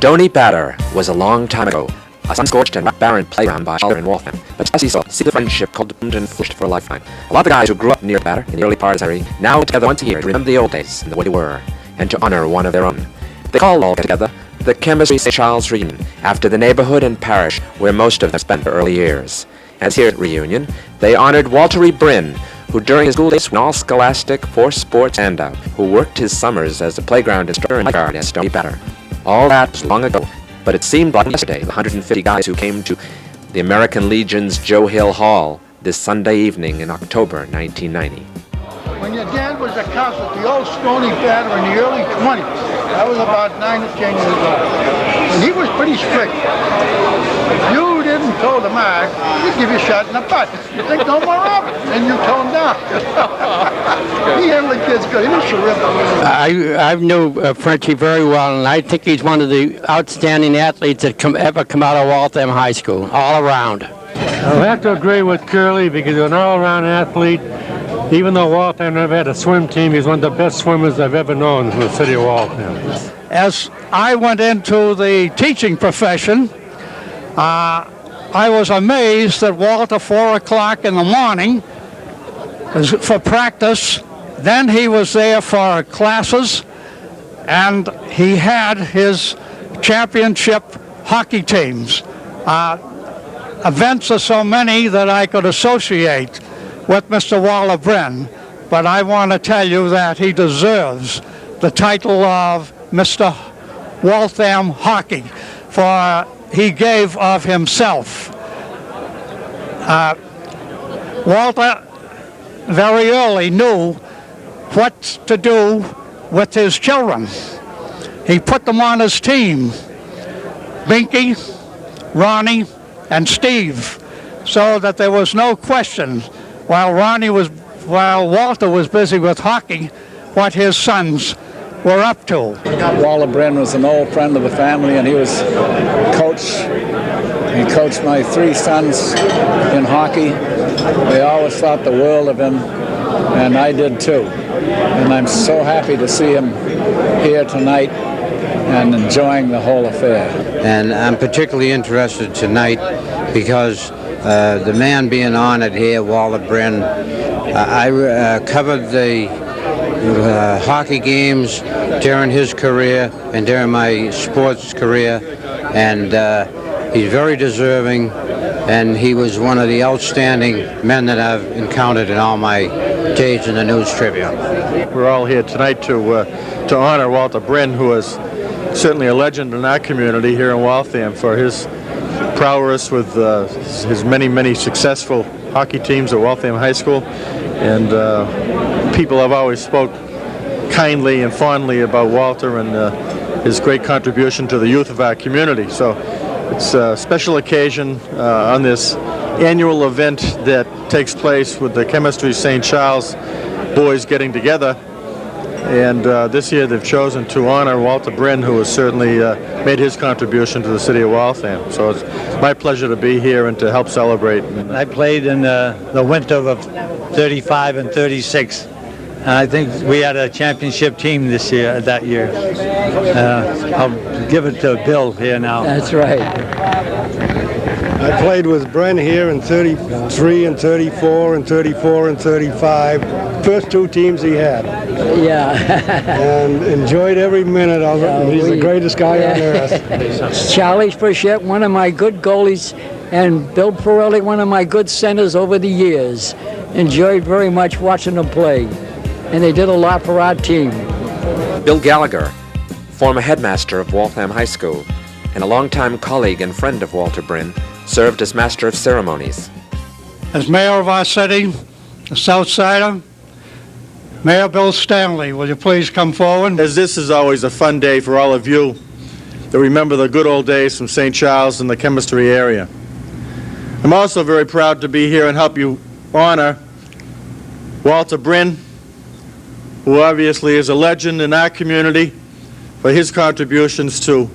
Stony Batter was a long time ago, a sun-scorched and barren playground by Walter in Waltham, but Jesse saw the friendship cultivated and pushed for a lifetime. A lot of the guys who grew up near Batter in the early part of the century now get together once a year to remember the old days and the way they were, and to honor one of their own. They call all get-together the Chemistry St. Charles Reunion, after the neighborhood and parish where most of them spent their early years. As here at Reunion, they honored Walter Brinn, who during his school days went all scholastic, for sports standout, who worked his summers as a playground instructor and lifeguard at Stony Batter. All that was long ago, but it seemed like yesterday, the 150 guys who came to the American Legion's Joe Hill Hall this Sunday evening in October 1990. When your dad was a counselor at the old Stony Batter in the early 20s, I was about 9 or 10 years old, and he was pretty strict. If you didn't toe the mark, he'd give you a shot in the butt. You think no more of it, and you tone down. He handled the kids good. He was terrific. I knew Frenchie very well, and I think he's one of the outstanding athletes that ever come out of Waltham High School, all around. I'll have to agree with Curly because he's an all-around athlete. Even though Waltham never had a swim team, he's one of the best swimmers I've ever known in the city of Waltham. As I went into the teaching profession, I was amazed that Walter, 4 o'clock in the morning was for practice. Then he was there for classes, and he had his championship hockey teams. Events are so many that I could associate with Mr. Walter Brinn, but I want to tell you that he deserves the title of Mr. Waltham Hockey, for he gave of himself. Walter very early knew what to do with his children. He put them on his team, Binky, Ronnie, and Steve, so that there was no question while Walter was busy with hockey, what his sons were up to. Walter Brinn was an old friend of the family, and he was coach. He coached my 3 sons in hockey. They always thought the world of him, and I did too. And I'm so happy to see him here tonight and enjoying the whole affair. And I'm particularly interested tonight because the man being honored here, Walter Brinn, I covered the hockey games during his career and during my sports career, and he's very deserving, and he was one of the outstanding men that I've encountered in all my days in the News Tribune. We're all here tonight to honor Walter Brinn, who is certainly a legend in our community here in Waltham for his prowess with his many successful hockey teams at Waltham High School, and people have always spoke kindly and fondly about Walter and his great contribution to the youth of our community. So it's a special occasion on this annual event that takes place with the Chemistry St. Charles boys getting together. And this year they've chosen to honor Walter Brinn, who has certainly made his contribution to the city of Waltham. So it's my pleasure to be here and to help celebrate. I played in the winter of 35 and 36. And I think we had a championship team that year. I'll give it to Bill here now. That's right. I played with Brinn here in 33 and 34 and 34 and 35. First 2 teams he had. Yeah. And enjoyed every minute of it. He's the greatest guy on earth. Charlie Frechette, one of my good goalies, and Bill Pirelli, one of my good centers over the years. Enjoyed very much watching them play, and they did a lot for our team. Bill Gallagher, former headmaster of Waltham High School, and a longtime colleague and friend of Walter Brinn, served as Master of Ceremonies. As mayor of our city, the South Sider, Mayor Bill Stanley, will you please come forward? As this is always a fun day for all of you that remember the good old days from St. Charles and the chemistry area. I'm also very proud to be here and help you honor Walter Brinn, who obviously is a legend in our community for his contributions to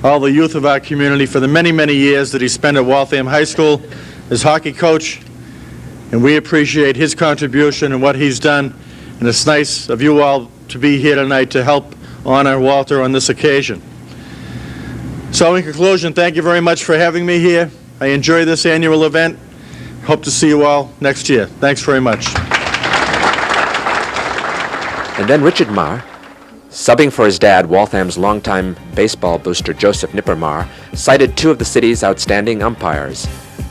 all the youth of our community for the many years that he spent at Waltham High School as hockey coach. And we appreciate his contribution and what he's done. And it's nice of you all to be here tonight to help honor Walter on this occasion. So in conclusion, thank you very much for having me here. I enjoy this annual event. Hope to see you all next year. Thanks very much. And then Richard Marr, subbing for his dad, Waltham's longtime baseball booster Joseph Nipper Marr, cited two of the city's outstanding umpires,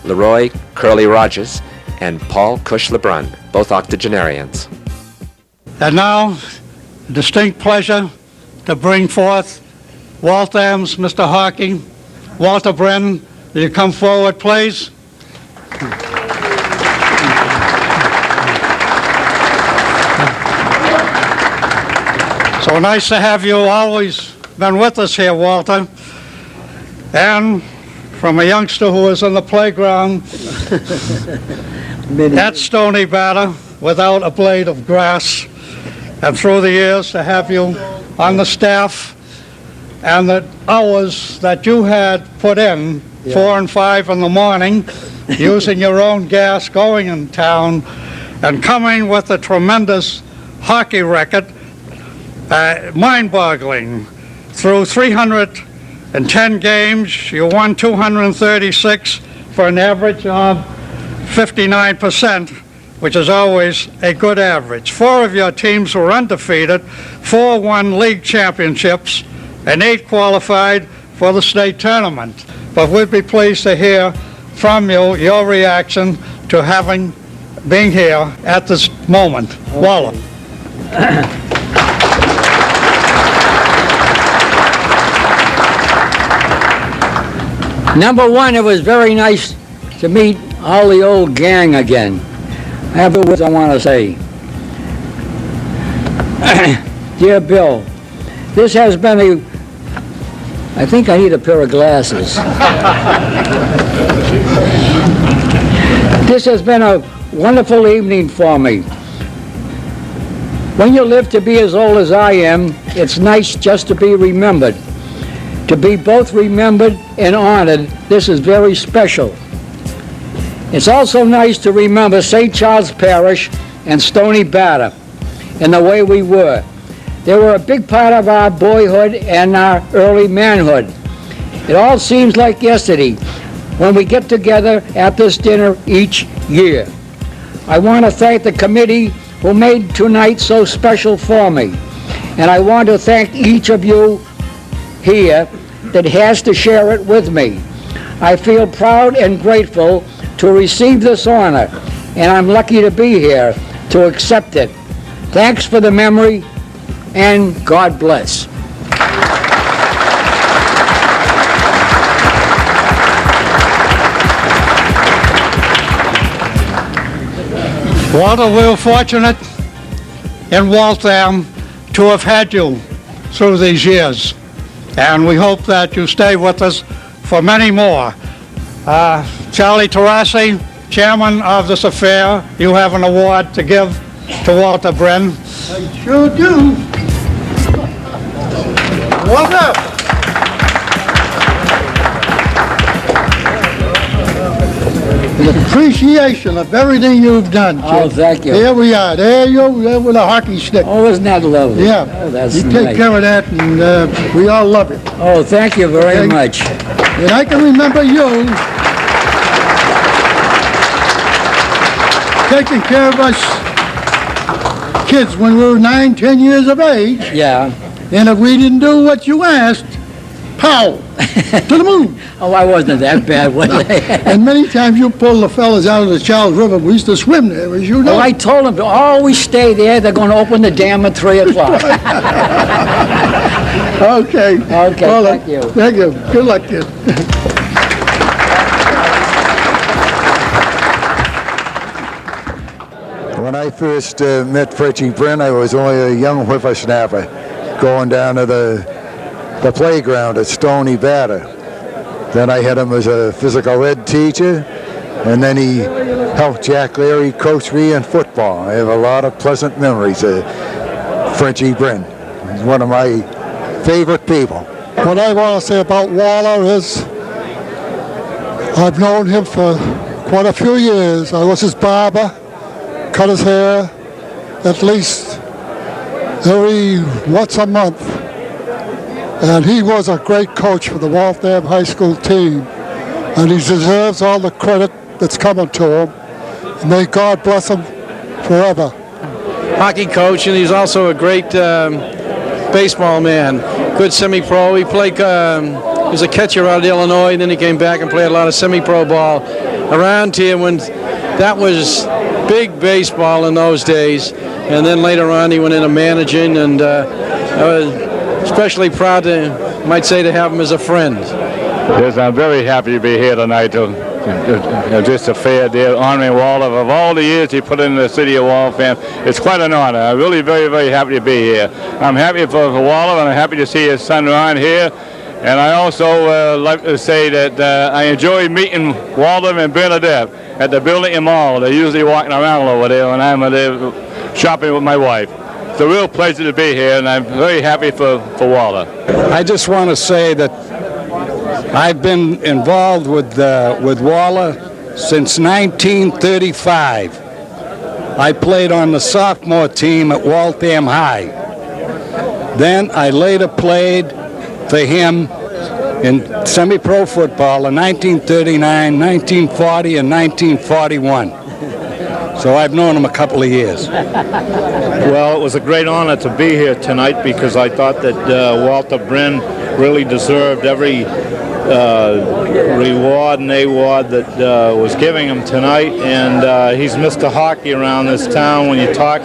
Leroy Curly Rogers and Paul Cush LeBrun, both octogenarians. And now, distinct pleasure to bring forth Waltham's Mr. Hockey, Walter Brinn. Will you come forward, please? So nice to have you always been with us here, Walter. And from a youngster who was in the playground at Stony Batter without a blade of grass, and through the years to have you on the staff, and the hours that you had put in, 4 and 5 in the morning, using your own gas, going in town, and coming with a tremendous hockey record, mind-boggling. Through 310 games, you won 236 for an average of 59%, which is always a good average. 4 of your teams were undefeated, 4 won league championships, and 8 qualified for the state tournament. But we'd be pleased to hear from you your reaction to being here at this moment. Okay. Waller. Number one, it was very nice to meet all the old gang again. I have the words I want to say. Dear Bill, this has been I think I need a pair of glasses. This has been a wonderful evening for me. When you live to be as old as I am, it's nice just to be remembered. To be both remembered and honored, this is very special. It's also nice to remember St. Charles Parish and Stony Batter and the way we were. They were a big part of our boyhood and our early manhood. It all seems like yesterday when we get together at this dinner each year. I want to thank the committee who made tonight so special for me. And I want to thank each of you here that has to share it with me. I feel proud and grateful to receive this honor, and I'm lucky to be here to accept it. Thanks for the memory, and God bless. Walter, we're fortunate in Waltham to have had you through these years, and we hope that you stay with us for many more. Charlie Tarasi, chairman of this affair, you have an award to give to Walter Brinn. I sure do. Walter! An appreciation of everything you've done, Chip. Oh, thank you. Here we are. There you are there with a hockey stick. Oh, isn't that lovely? Yeah. Oh, that's you nice. take care of that, and we all love it. Oh, thank you very Okay. much. And I can remember you taking care of us kids when we were 9, 10 years of age. Yeah. And if we didn't do what you asked, pow, to the moon. Oh, I wasn't that bad, was I? And many times you pull the fellas out of the Charles River. We used to swim there, as you know. Oh, I told them to always stay there. They're going to open the dam at 3 o'clock. Okay. Okay, Well, thank you. Thank you. Good luck, kid. When I first met Fritchie Brinn, I was only a young whippersnapper going down to the playground at Stony Batter. Then I had him as a physical ed teacher, and then he helped Jack Leary coach me in football. I have a lot of pleasant memories of Fritchie Brinn. He's one of my favorite people. What I want to say about Waller is I've known him for quite a few years. I was his barber, cut his hair at least every once a month. And he was a great coach for the Waltham High School team. And he deserves all the credit that's coming to him. And may God bless him forever. Hockey coach, and he's also a great baseball man. Good semi-pro. He played. He was a catcher out of Illinois, and then he came back and played a lot of semi-pro ball around here when that was big baseball in those days. And then later on, he went into managing, and I was especially proud to, might say, to have him as a friend. Yes, I'm very happy to be here tonight to just a fair day honoring Walter. Of all the years he put in the city of Waltham, it's quite an honor. I'm really very, very happy to be here. I'm happy for Walter, and I'm happy to see his son Ron here. And I also like to say that I enjoy meeting Walter and Bernadette at the Building Mall. They're usually walking around over there when I'm there shopping with my wife. It's a real pleasure to be here, and I'm very happy for Walter. I just want to say that I've been involved with Walter since 1935. I played on the sophomore team at Waltham High. Then I later played for him in semi-pro football in 1939, 1940, and 1941. So I've known him a couple of years. Well, it was a great honor to be here tonight because I thought that Walter Brinn really deserved every reward and award that was giving him tonight, and he's Mr. Hockey around this town. When you talk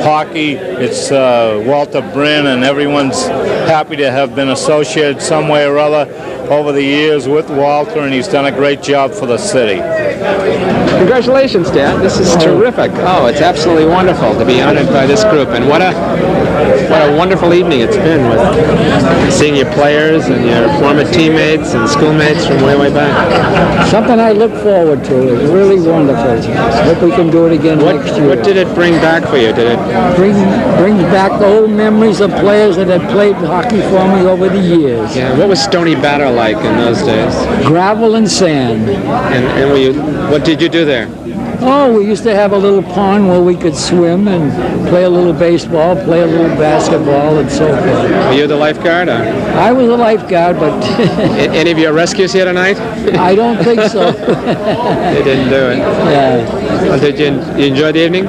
hockey, it's Walter Brinn, and everyone's happy to have been associated some way or other over the years with Walter, and he's done a great job for the city. Congratulations, Dad. This is terrific. Oh, it's absolutely wonderful to be honored by this group, and what a wonderful evening it's been with seeing your players and your former teammates and schoolmates from way, way back. Something I look forward to. It's really wonderful. Hope we can do it again next year. What did it bring back for you? Did it brings back the old memories of players that had played hockey for me over the years. Yeah. What was Stony Batter like in those days? Gravel and sand. And what did you do there? Oh, we used to have a little pond where we could swim and play a little baseball, play a little basketball, and so forth. Were you the lifeguard? Or? I was a lifeguard, but... Any of your rescues here tonight? I don't think so. They didn't do it. Yeah. Well, did you enjoy the evening?